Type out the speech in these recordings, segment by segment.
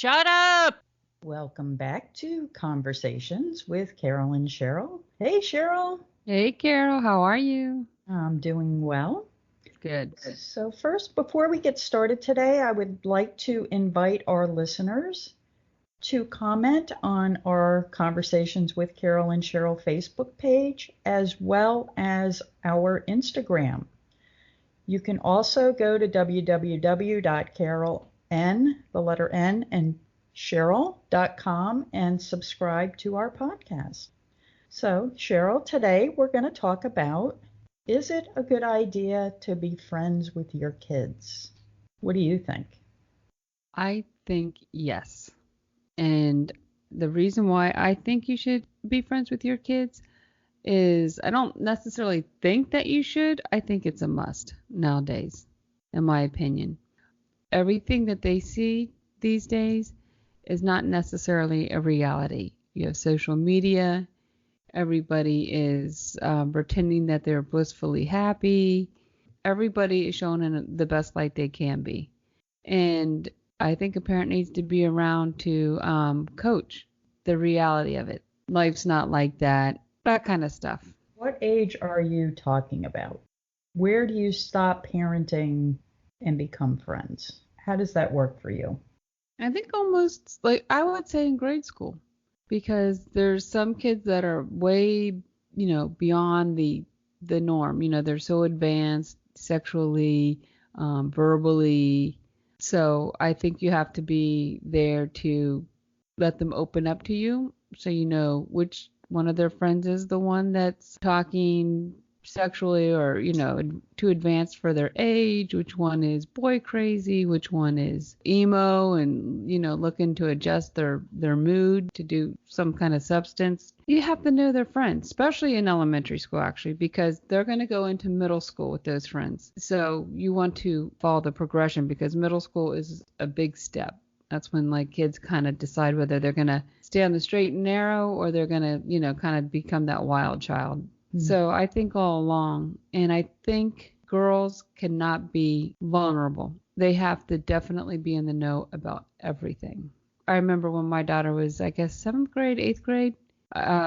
Shut up! Welcome back to Conversations with Carol and Cheryl. Hey, Cheryl. Hey, Carol, how are you? I'm doing well. Good. So, first, before we get started today, I would like to invite our listeners to comment on our Conversations with Carol and Cheryl Facebook page, as well as our Instagram. You can also go to www.caroln, the letter N, and Cheryl.com and subscribe to our podcast. So, Cheryl, today we're going to talk about, is it a good idea to be friends with your kids? What do you think? I think yes. And the reason why I think you should be friends with your kids is I don't necessarily think that you should. I think it's a must nowadays, in my opinion. Everything that they see these days is not necessarily a reality. You have social media, everybody is pretending that they're blissfully happy. Everybody is shown in the best light they can be. And I think a parent needs to be around to coach the reality of it. Life's not like that, that kind of stuff. What age are you talking about? Where do you stop parenting and become friends? How does that work for you? I think almost like I would say in grade school because there's some kids that are way, beyond the norm. They're so advanced sexually, verbally. So I think you have to be there to let them open up to you so you know which one of their friends is the one that's talking sexually or, too advanced for their age, which one is boy crazy, which one is emo and, looking to adjust their mood to do some kind of substance. You have to know their friends, especially in elementary school, actually, because they're going to go into middle school with those friends. So you want to follow the progression because middle school is a big step. That's when like kids kind of decide whether they're going to stay on the straight and narrow or they're going to, kind of become that wild child. So I think all along, and I think girls cannot be vulnerable. They have to definitely be in the know about everything. I remember when my daughter was, I guess, seventh grade, eighth grade,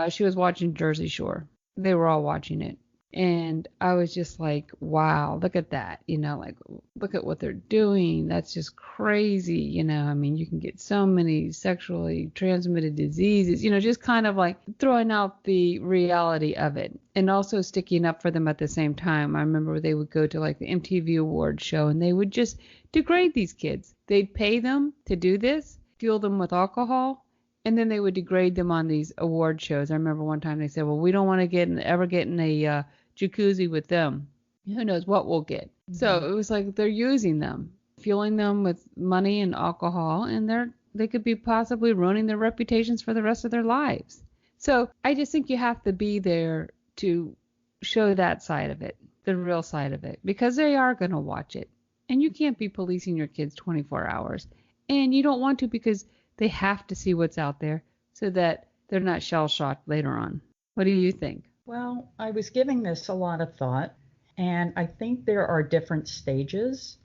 she was watching Jersey Shore. They were all watching it. And I was just like, wow, look at that. Like, look at what they're doing. That's just crazy. I mean, you can get so many sexually transmitted diseases, just kind of like throwing out the reality of it and also sticking up for them at the same time. I remember they would go to like the MTV Awards show and they would just degrade these kids. They'd pay them to do this, fuel them with alcohol, and then they would degrade them on these award shows. I remember one time they said, well, we don't want to ever get in a jacuzzi with them. Who knows what we'll get. Mm-hmm. So it was like they're using them, fueling them with money and alcohol, and they could be possibly ruining their reputations for the rest of their lives. So I just think you have to be there to show that side of it, the real side of it, because they are going to watch it. And you can't be policing your kids 24 hours. And you don't want to because they have to see what's out there so that they're not shell-shocked later on. What do you think? Well, I was giving this a lot of thought, and I think there are different stages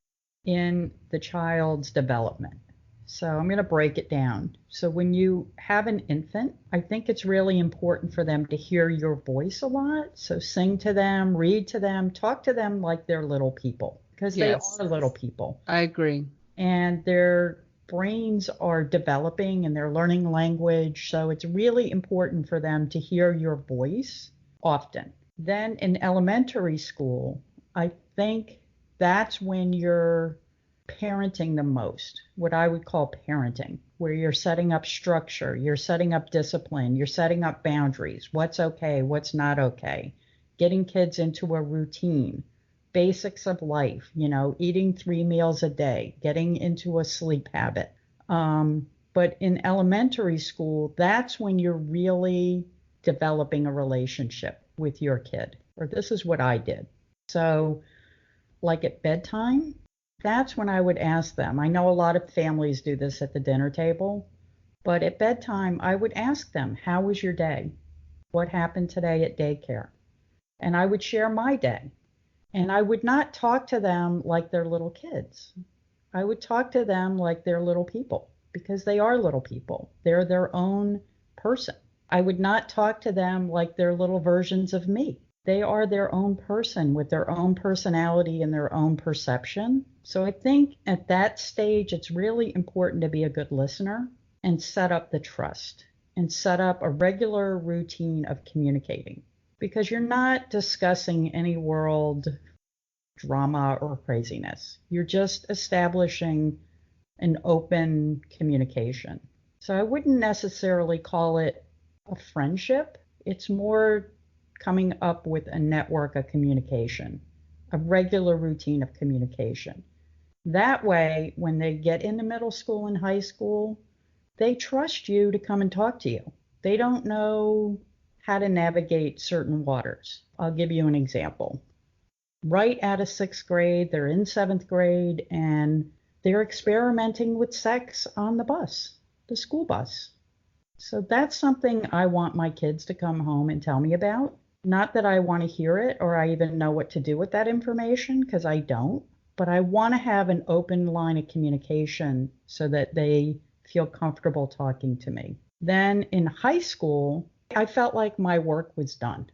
in the child's development. So I'm going to break it down. So when you have an infant, I think it's really important for them to hear your voice a lot. So sing to them, read to them, talk to them like they're little people, because Yes, they are little people. I agree. And their brains are developing and they're learning language. So it's really important for them to hear your voice often. Then in elementary school, I think that's when you're parenting the most, what I would call parenting, where you're setting up structure, you're setting up discipline, you're setting up boundaries, what's okay, what's not okay, getting kids into a routine, basics of life, eating 3 meals a day, getting into a sleep habit. But in elementary school, that's when you're really developing a relationship with your kid, or this is what I did. So, like at bedtime, that's when I would ask them. I know a lot of families do this at the dinner table, but at bedtime, I would ask them, how was your day? What happened today at daycare? And I would share my day. And I would not talk to them like they're little kids. I would talk to them like they're little people. because they are little people. They're their own person. I would not talk to them like they're little versions of me. They are their own person with their own personality and their own perception. So I think at that stage, it's really important to be a good listener and set up the trust and set up a regular routine of communicating, because you're not discussing any world drama or craziness. You're just establishing an open communication. So I wouldn't necessarily call it a friendship. It's more coming up with a network of communication, a regular routine of communication. That way, when they get into middle school and high school, they trust you to come and talk to you. They don't know how to navigate certain waters. I'll give you an example. Right out of sixth grade, they're in seventh grade, and they're experimenting with sex on the bus, the school bus. So that's something I want my kids to come home and tell me about. Not that I want to hear it or I even know what to do with that information, because I don't, but I want to have an open line of communication so that they feel comfortable talking to me. Then in high school, I felt like my work was done.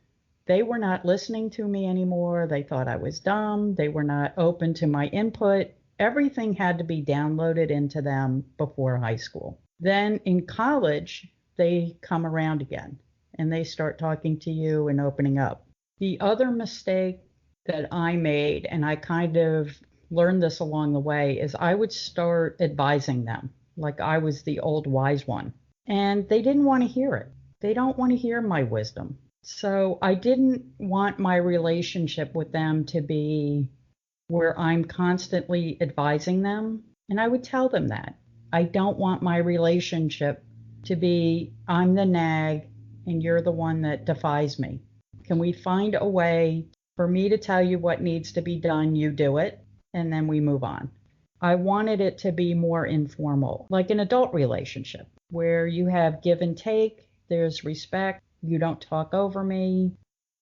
They were not listening to me anymore. They thought I was dumb. They were not open to my input. Everything had to be downloaded into them before high school. Then in college, they come around again and they start talking to you and opening up. The other mistake that I made, and I kind of learned this along the way, is I would start advising them like I was the old wise one. And they didn't want to hear it. They don't want to hear my wisdom. So I didn't want my relationship with them to be where I'm constantly advising them. And I would tell them that. I don't want my relationship to be I'm the nag and you're the one that defies me. Can we find a way for me to tell you what needs to be done, you do it, and then we move on? I wanted it to be more informal, like an adult relationship, where you have give and take, there's respect, you don't talk over me,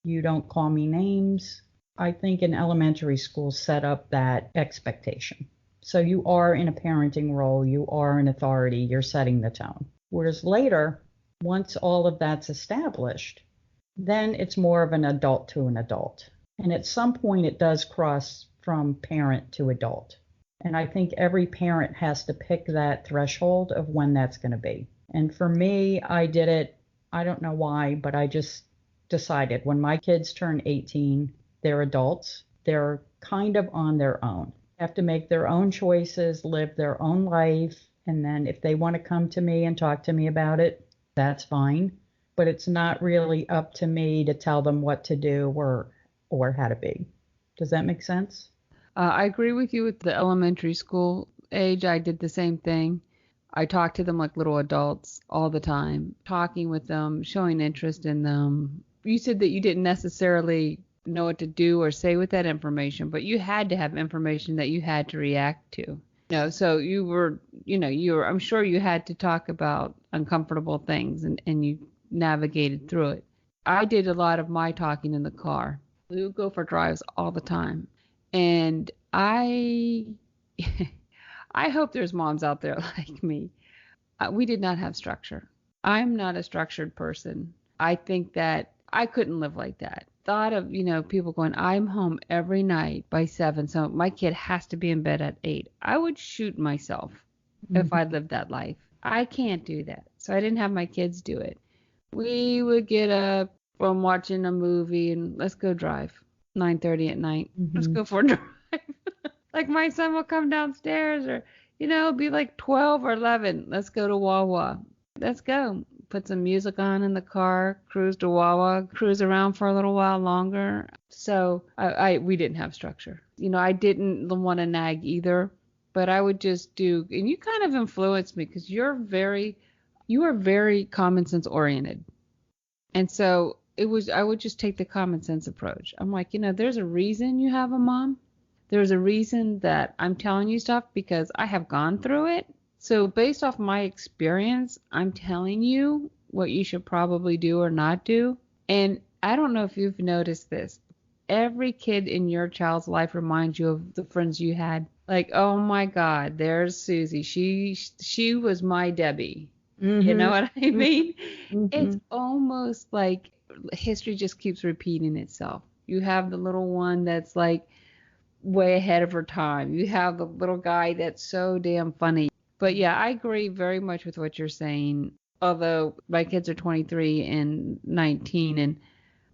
you don't call me names. I think in elementary school set up that expectation. So you are in a parenting role, you are an authority, you're setting the tone. Whereas later, once all of that's established, then it's more of an adult to an adult. And at some point it does cross from parent to adult. And I think every parent has to pick that threshold of when that's going to be. And for me, I did it, I don't know why, but I just decided when my kids turn 18, they're adults, they're kind of on their own, have to make their own choices, live their own life. And then if they want to come to me and talk to me about it, that's fine. But it's not really up to me to tell them what to do or how to be. Does that make sense? I agree with you with the elementary school age. I did the same thing. I talked to them like little adults all the time, talking with them, showing interest in them. You said that you didn't necessarily know what to do or say with that information, but you had to have information that you had to react to. So I'm sure you had to talk about uncomfortable things and you navigated through it. I did a lot of my talking in the car. We would go for drives all the time. And I I hope there's moms out there like me. We did not have structure. I'm not a structured person. I think that I couldn't live like that. Thought of, people going, I'm home every night by 7, so my kid has to be in bed at 8. I would shoot myself if I lived that life. I can't do that. So I didn't have my kids do it. We would get up from watching a movie and let's go drive. 9:30 at night. Let's go for a drive. Like my son will come downstairs or, it'll be like 12 or 11. Let's go to Wawa. Let's go. Put some music on in the car, cruise to Wawa, cruise around for a little while longer. So we didn't have structure. I didn't want to nag either, but I would just do, and you kind of influenced me because you are very common sense oriented. And so I would just take the common sense approach. I'm like, there's a reason you have a mom. There's a reason that I'm telling you stuff because I have gone through it. So based off my experience, I'm telling you what you should probably do or not do. And I don't know if you've noticed this. Every kid in your child's life reminds you of the friends you had. Like, oh my God, there's Susie. She was my Debbie. You know Mhm. what I mean? It's Mhm. almost like history just keeps repeating itself. You have the little one that's like way ahead of her time. You have the little guy that's so damn funny. But yeah, I agree very much with what you're saying. Although my kids are 23 and 19, and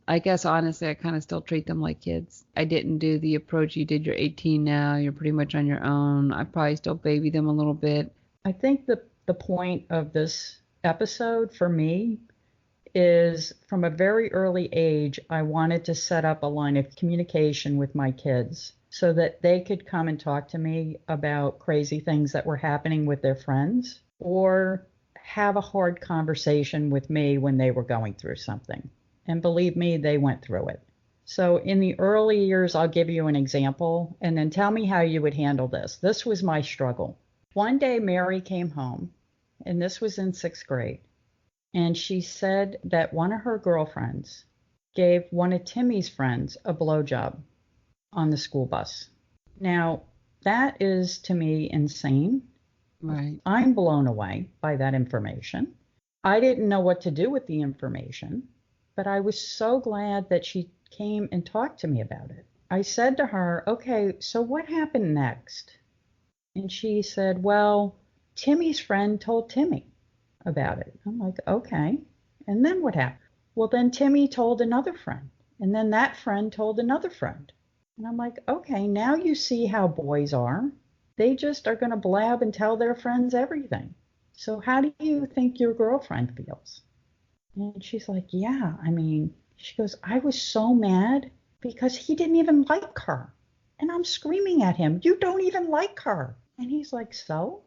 I guess honestly, I kind of still treat them like kids. I didn't do the approach you did. You're 18 now. You're pretty much on your own. I probably still baby them a little bit. I think the point of this episode for me is from a very early age, I wanted to set up a line of communication with my kids so that they could come and talk to me about crazy things that were happening with their friends or have a hard conversation with me when they were going through something. And believe me, they went through it. So in the early years, I'll give you an example and then tell me how you would handle this. This was my struggle. One day, Mary came home, and this was in sixth grade, and she said that one of her girlfriends gave one of Timmy's friends a blowjob on the school bus. Now, that is to me insane. Right. I'm blown away by that information. I didn't know what to do with the information, but I was so glad that she came and talked to me about it. I said to her, "Okay, so what happened next?" And she said, "Well, Timmy's friend told Timmy about it." I'm like, "Okay. And then what happened?" "Well, then Timmy told another friend. And then that friend told another friend." And I'm like, "Okay, now you see how boys are. They just are going to blab and tell their friends everything. So how do you think your girlfriend feels?" And she's like, "Yeah, I mean," she goes, "I was so mad because he didn't even like her. And I'm screaming at him, 'You don't even like her.'" And he's like, "So?"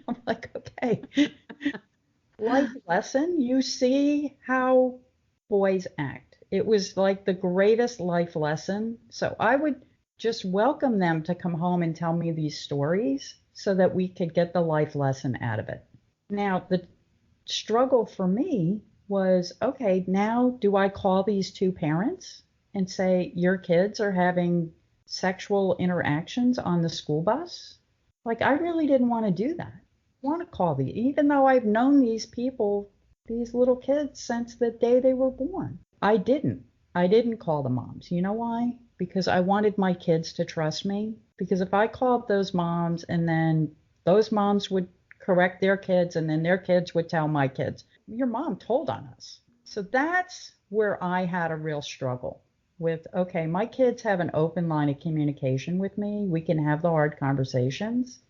I'm like, "Okay." Life lesson. You see how boys act. It was like the greatest life lesson. So I would just welcome them to come home and tell me these stories so that we could get the life lesson out of it. Now, the struggle for me was, okay, now do I call these two parents and say, "Your kids are having sexual interactions on the school bus"? Like, I really didn't want to do that. I want to call even though I've known these people, these little kids, since the day they were born. I didn't. I didn't call the moms. You know why? Because I wanted my kids to trust me. Because if I called those moms and then those moms would correct their kids and then their kids would tell my kids, "Your mom told on us." So that's where I had a real struggle with, okay, my kids have an open line of communication with me. We can have the hard conversations.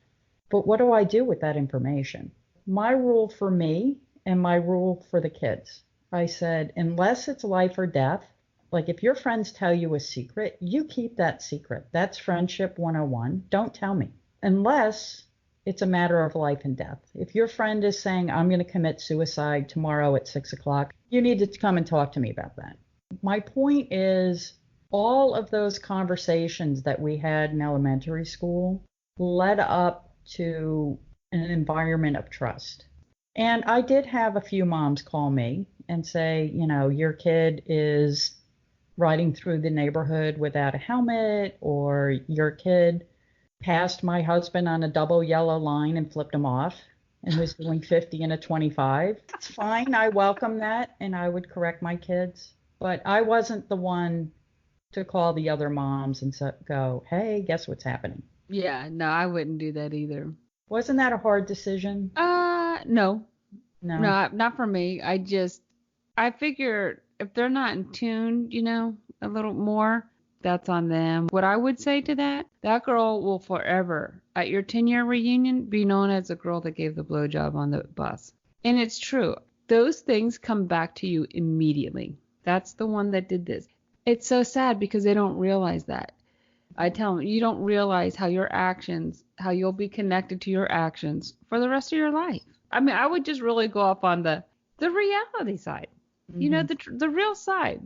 But what do I do with that information? My rule for me and my rule for the kids, I said, unless it's life or death, like if your friends tell you a secret, you keep that secret. That's friendship 101. Don't tell me. Unless it's a matter of life and death. If your friend is saying, "I'm going to commit suicide tomorrow at 6 o'clock," you need to come and talk to me about that. My point is, all of those conversations that we had in elementary school led up to an environment of trust. And I did have a few moms call me and say, "Your kid is riding through the neighborhood without a helmet," or "Your kid passed my husband on a double yellow line and flipped him off and was doing 50 in a 25." It's fine. I welcome that and I would correct my kids. But I wasn't the one to call the other moms and go, "Hey, guess what's happening?" Yeah, no, I wouldn't do that either. Wasn't that a hard decision? No, No. no, not for me. I figure if they're not in tune, a little more, that's on them. What I would say to that girl will forever, at your 10-year reunion, be known as the girl that gave the blowjob on the bus. And it's true. Those things come back to you immediately. That's the one that did this. It's so sad because they don't realize that. I tell them, you don't realize how you'll be connected to your actions for the rest of your life. I mean, I would just really go off on the reality side, Hmm. the real side.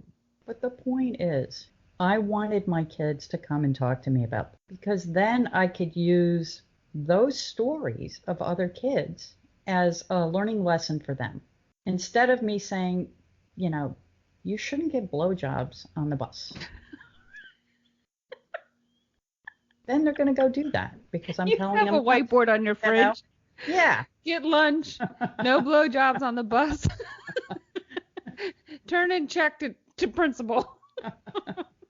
But the point is, I wanted my kids to come and talk to me about because then I could use those stories of other kids as a learning lesson for them. Instead of me saying, you know, "You shouldn't get blowjobs on the bus." then they're going to go do that because I'm You telling have a them not to, whiteboard on your you know? fridge. Yeah. Get lunch. No blowjobs on the bus. Turn in check to principal.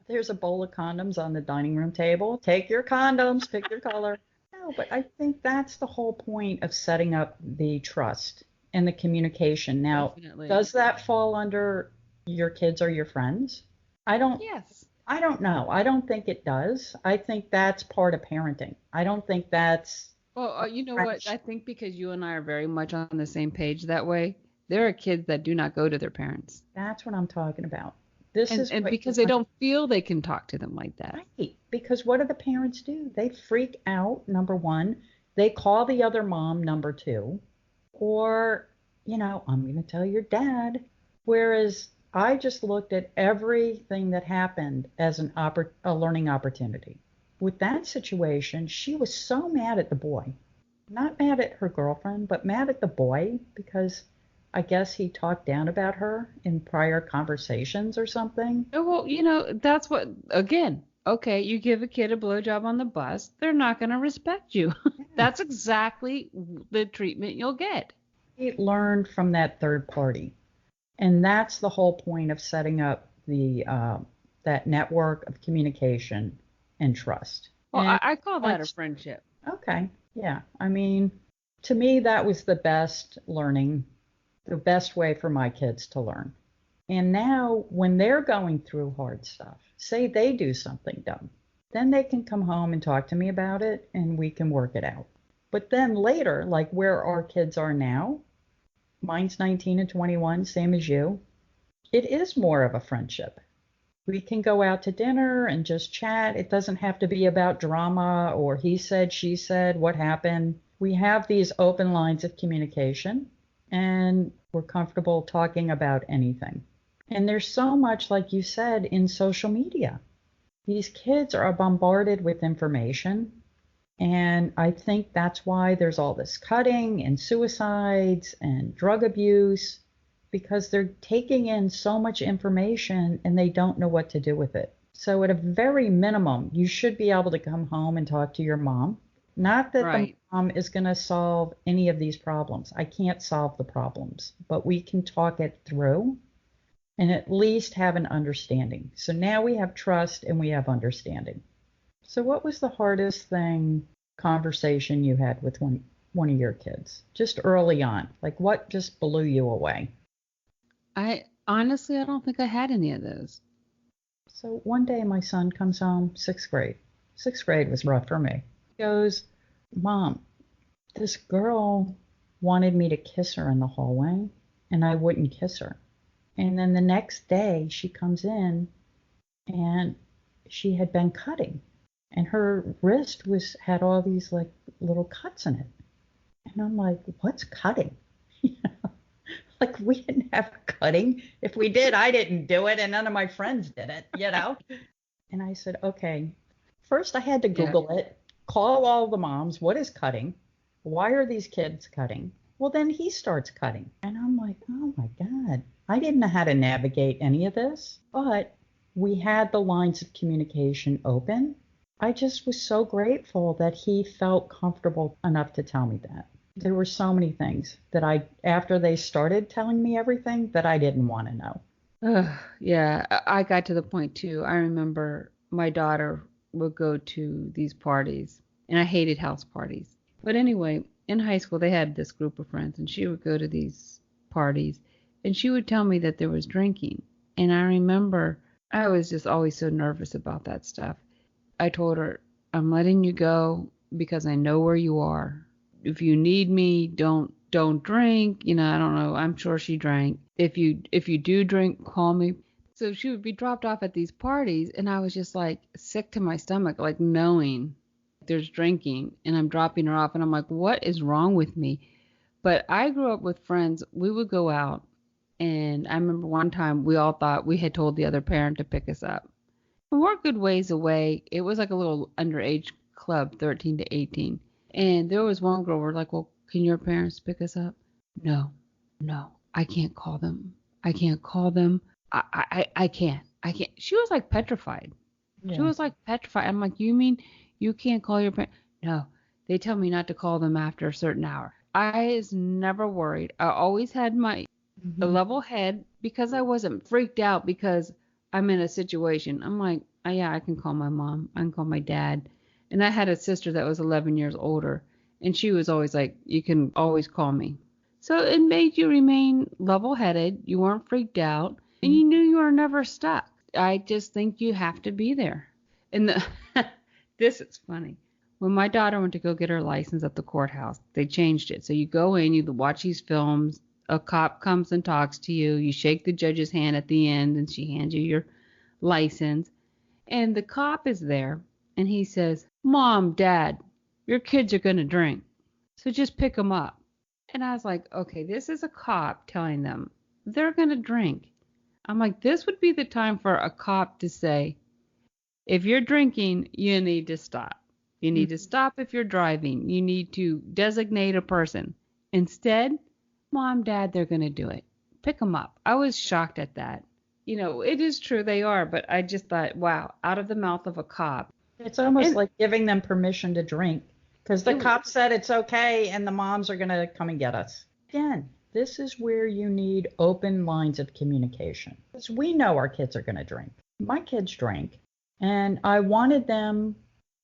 There's a bowl of condoms on the dining room table. Take your condoms, pick your color. No, but I think that's the whole point of setting up the trust and the communication. Now, Definitely. does that fall under your kids or your friends? I don't Yes. I don't know. I don't think it does. I think that's part of parenting. I don't think that's Well, you know what? I friendship. think because you and I are very much on the same page that way, there are kids that do not go to their parents. That's what I'm talking about. This is And what you because they want. don't feel they can talk to them like that. Right. Because what do the parents do? They freak out, number one. They call the other mom, number two. Or, I'm going to tell your dad. Whereas I just looked at everything that happened as a learning opportunity. With that situation, she was so mad at the boy. Not mad at her girlfriend, but mad at the boy because I guess he talked down about her in prior conversations or something. Oh, well, that's what, again, okay, you give a kid a blowjob on the bus, they're not going to respect you. Yeah. That's exactly the treatment you'll get. He learned from that third party. And that's the whole point of setting up the that network of communication and trust. Well, And I call that a once, friendship. okay, yeah. I mean, to me, that was the best learning, the best way for my kids to learn. And now, when they're going through hard stuff, say they do something dumb, then they can come home and talk to me about it and we can work it out. But then later, like where our kids are now, mine's 19 and 21, same as you, it is more of a friendship. We can go out to dinner and just chat. It doesn't have to be about drama or he said, she said, what happened. We have these open lines of communication and we're comfortable talking about anything. And there's so much, like you said, in social media. These kids are bombarded with information. And I think that's why there's all this cutting and suicides and drug abuse because they're taking in so much information and they don't know what to do with it. So, at a very minimum, you should be able to come home and talk to your mom. Not that the Right. mom is going to solve any of these problems. I can't solve the problems, but we can talk it through and at least have an understanding. So now we have trust and we have understanding. So what was the hardest conversation you had with one of your kids just early on? Like what just blew you away? I honestly, I don't think I had any of those. So one day my son comes home, sixth grade. Sixth grade was rough for me. He goes, Mom, this girl wanted me to kiss her in the hallway and I wouldn't kiss her. And then the next day she comes in and she had been cutting and her wrist was had all these like little cuts in it. And I'm like, what's cutting? Like we didn't have cutting. If we did, I didn't do it and none of my friends did it. And I said, okay. First I had to Yeah. Google it, call all the moms, what is cutting? Why are these kids cutting? Well, then he starts cutting. And I'm like, oh my God. I didn't know how to navigate any of this, but we had the lines of communication open. I just was so grateful that he felt comfortable enough to tell me that. There were so many things that after they started telling me everything, that I didn't want to know. Ugh, yeah, I got to the point too. I remember my daughter would go to these parties, and I hated house parties. But anyway, in high school, they had this group of friends, and she would go to these parties, and she would tell me that there was drinking. And I remember I was just always so nervous about that stuff. I told her, I'm letting you go because I know where you are. If you need me, don't drink. I don't know. I'm sure she drank. If you do drink, call me. So she would be dropped off at these parties and I was just like sick to my stomach, like knowing there's drinking and I'm dropping her off and I'm like, what is wrong with me? But I grew up with friends. We would go out and I remember one time we all thought we had told the other parent to pick us up. We're a good ways away. It was like a little underage club, 13 to 18. And there was one girl, we're like, well, can your parents pick us up? No, no, I can't call them. I can't call them. I can't. I can't. She was like petrified. She Yeah. was like petrified. I'm like, you mean You can't call your parents. No, they tell me not to call them after a certain hour. I was never worried. I always had my a Hmm. level head because I wasn't freaked out because I'm in a situation. I'm like, oh, yeah, I can call my mom. I can call my dad. And I had a sister that was 11 years older, and she was always like, you can always call me. So it made you remain level headed. You weren't freaked out, and you knew you were never stuck. I just think you have to be there. And this is funny. When my daughter went to go get her license at the courthouse, they changed it. So you go in, you watch these films, a cop comes and talks to you, you shake the judge's hand at the end, and she hands you your license. And the cop is there, and he says, Mom, Dad, your kids are going to drink. So just pick them up. And I was like, okay, this is a cop telling them they're going to drink. I'm like, this would be the time for a cop to say, if you're drinking, you need to stop. You need to stop if you're driving. You need to designate a person. Instead, Mom, Dad, they're going to do it. Pick them up. I was shocked at that. You know, it is true they are, but I just thought, wow, out of the mouth of a cop. It's almost And like giving them permission to drink because the it, cop said it's okay and the moms are going to come and get us. Again, this is where you need open lines of communication because we know our kids are going to drink. My kids drank, and I wanted them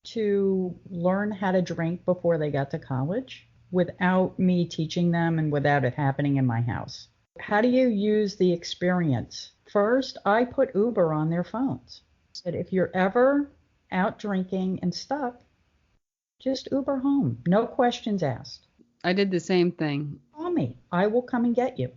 to learn how to drink before they got to college without me teaching them and without it happening in my house. How do you use the experience? First, I put Uber on their phones. I said, if you're ever out drinking and stuck, just Uber home. No questions asked. I did the same thing. Call me. I will come and get you.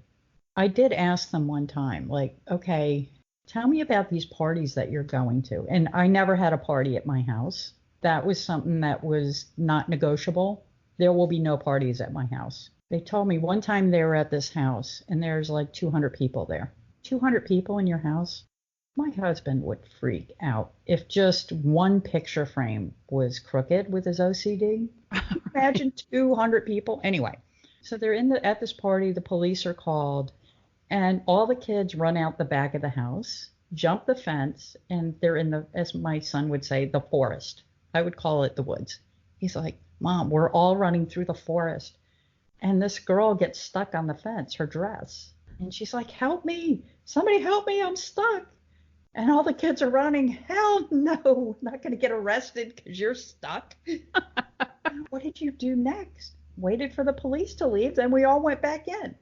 I did ask them one time, like, okay, tell me about these parties that you're going to. And I never had a party at my house. That was something that was not negotiable. There will be no parties at my house. They told me one time they were at this house and there's like 200 people there. 200 people in your house? My husband would freak out if just one picture frame was crooked with his OCD. Imagine 200 people. Anyway, so they're at this party, the police are called, and all the kids run out the back of the house, jump the fence, and they're in the, as my son would say, the forest. I would call it the woods. He's like, Mom, we're all running through the forest. And this girl gets stuck on the fence, her dress. And she's like, help me. Somebody help me. I'm stuck. And all the kids are running. Hell no, not going to get arrested because you're stuck. What did you do next? Waited for the police to leave. Then we all went back in.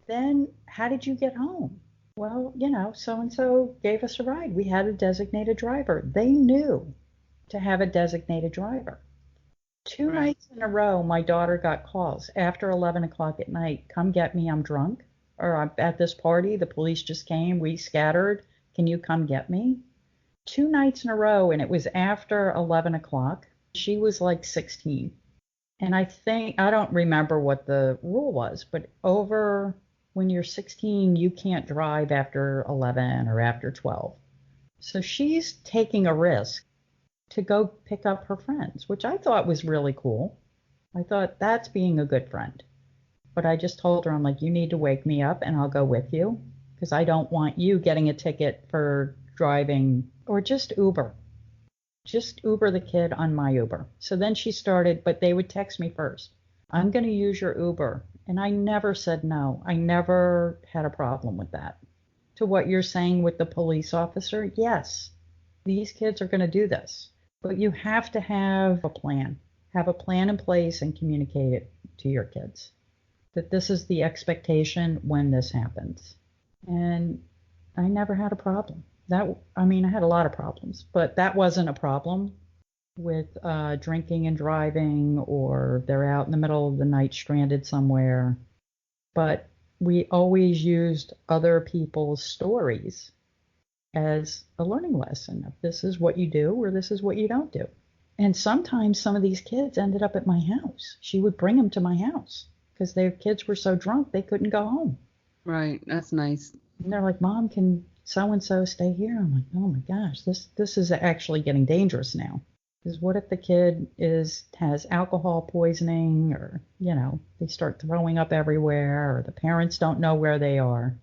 Then how did you get home? Well, so and so gave us a ride. We had a designated driver. They knew to have a designated driver. Two Right. nights in a row, my daughter got calls after 11 o'clock at night. Come get me. I'm drunk. Or I'm at this party. The police just came. We scattered. Can you come get me? Two nights in a row, and it was after 11 o'clock. She was like 16. And I don't remember what the rule was, but when you're 16, you can't drive after 11 or after 12. So she's taking a risk to go pick up her friends, which I thought was really cool. I thought that's being a good friend. But I just told her, I'm like, you need to wake me up and I'll go with you because I don't want you getting a ticket for driving or just Uber. Just Uber the kid on my Uber. So then she started, but they would text me first. I'm going to use your Uber. And I never said no. I never had a problem with that. To what you're saying with the police officer, yes, these kids are going to do this. But you have to have a plan. Have a plan in place and communicate it to your kids. That this is the expectation when this happens. And I never had a problem. I had a lot of problems, but that wasn't a problem with drinking and driving, or they're out in the middle of the night stranded somewhere. But we always used other people's stories as a learning lesson of this is what you do or this is what you don't do. And sometimes some of these kids ended up at my house. She would bring them to my house because their kids were so drunk they couldn't go home. Right. That's nice. And they're like, Mom, can so and so stay here? I'm like, oh my gosh, this is actually getting dangerous now. Because what if the kid has alcohol poisoning, or they start throwing up everywhere, or the parents don't know where they are?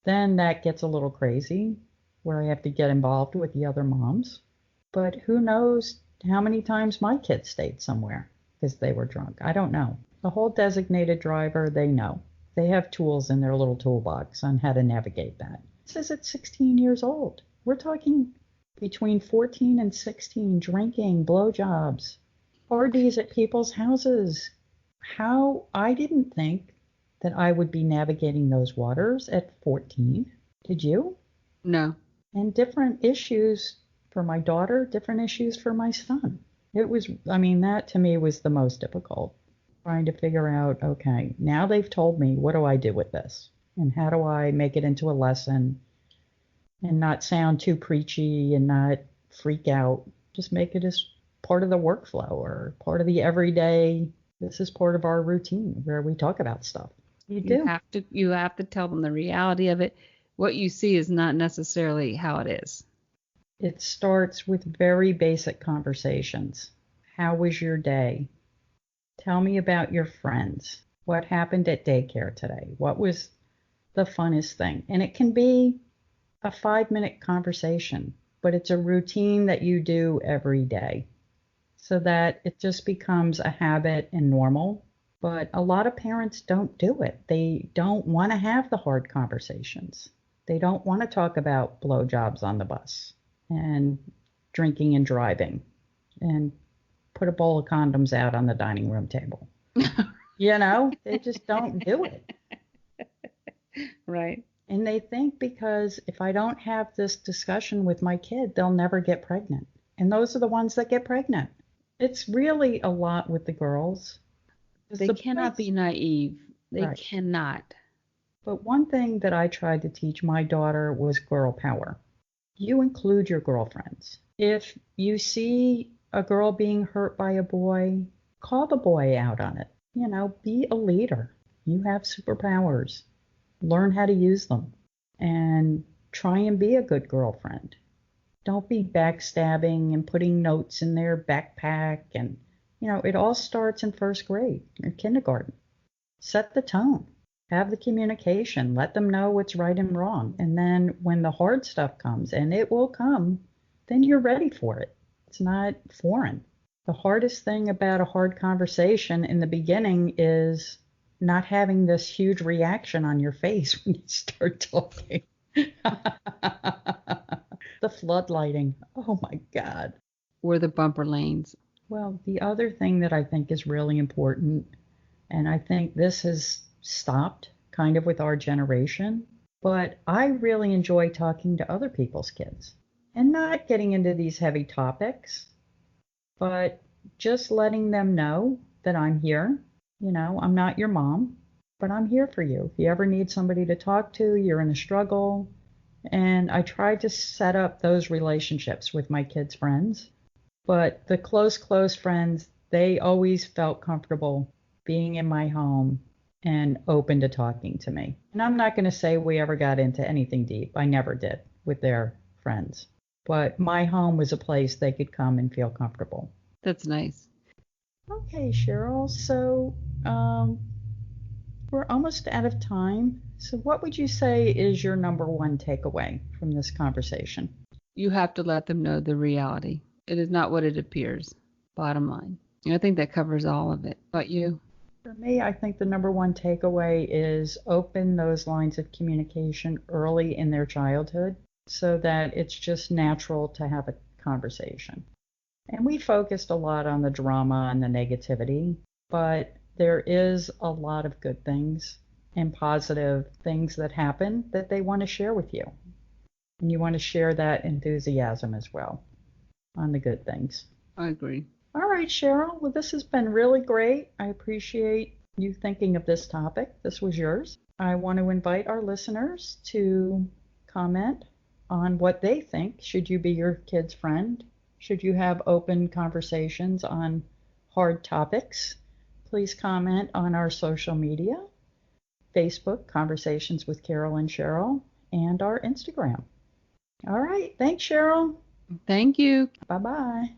Then that gets a little crazy, where I have to get involved with the other moms. But who knows how many times my kids stayed somewhere because they were drunk. I don't know. The whole designated driver, they know. They have tools in their little toolbox on how to navigate that. This is at 16 years old. We're talking between 14 and 16, drinking, blowjobs, parties at people's houses. How I didn't think that I would be navigating those waters at 14. Did you? No. And different issues for my daughter, different issues for my son. It was, I mean, that to me was the most difficult. Trying to figure out, okay, now they've told me, what do I do with this? And how do I make it into a lesson and not sound too preachy and not freak out? Just make it as part of the workflow or part of the everyday. This is part of our routine where we talk about stuff. You do. You have to tell them the reality of it. What you see is not necessarily how it is. It starts with very basic conversations. How was your day? Tell me about your friends. What happened at daycare today? What was the funnest thing? And it can be a 5-minute conversation, but it's a routine that you do every day so that it just becomes a habit and normal. But a lot of parents don't do it. They don't want to have the hard conversations. They don't want to talk about blowjobs on the bus and drinking and driving and put a bowl of condoms out on the dining room table. They just don't do it. Right. And they think because if I don't have this discussion with my kid, they'll never get pregnant. And those are the ones that get pregnant. It's really a lot with the girls. They cannot be naive. They Right. cannot. But one thing that I tried to teach my daughter was girl power. You include your girlfriends. If you see a girl being hurt by a boy, call the boy out on it. Be a leader. You have superpowers. Learn how to use them and try and be a good girlfriend. Don't be backstabbing and putting notes in their backpack. And, it all starts in first grade or kindergarten. Set the tone. Have the communication. Let them know what's right and wrong. And then when the hard stuff comes, and it will come, then you're ready for it. It's not foreign. The hardest thing about a hard conversation in the beginning is not having this huge reaction on your face when you start talking. The floodlighting. Oh my God. Or the bumper lanes. Well, the other thing that I think is really important, and I think this has stopped kind of with our generation, but I really enjoy talking to other people's kids and not getting into these heavy topics, but just letting them know that I'm here. I'm not your mom, but I'm here for you. If you ever need somebody to talk to, you're in a struggle. And I try to set up those relationships with my kids' friends. But the close friends, they always felt comfortable being in my home and open to talking to me. And I'm not going to say we ever got into anything deep. I never did with their friends. But my home was a place they could come and feel comfortable. That's nice. Okay, Cheryl. So we're almost out of time. So what would you say is your number one takeaway from this conversation? You have to let them know the reality. It is not what it appears. Bottom line. I think that covers all of it. But you? For me, I think the number one takeaway is open those lines of communication early in their childhood so that it's just natural to have a conversation. And we focused a lot on the drama and the negativity, but there is a lot of good things and positive things that happen that they want to share with you. And you want to share that enthusiasm as well on the good things. I agree. All right, Cheryl. Well, this has been really great. I appreciate you thinking of this topic. This was yours. I want to invite our listeners to comment on what they think. Should you be your kid's friend? Should you have open conversations on hard topics? Please comment on our social media, Facebook, Conversations with Carol and Cheryl, and our Instagram. All right. Thanks, Cheryl. Thank you. Bye-bye.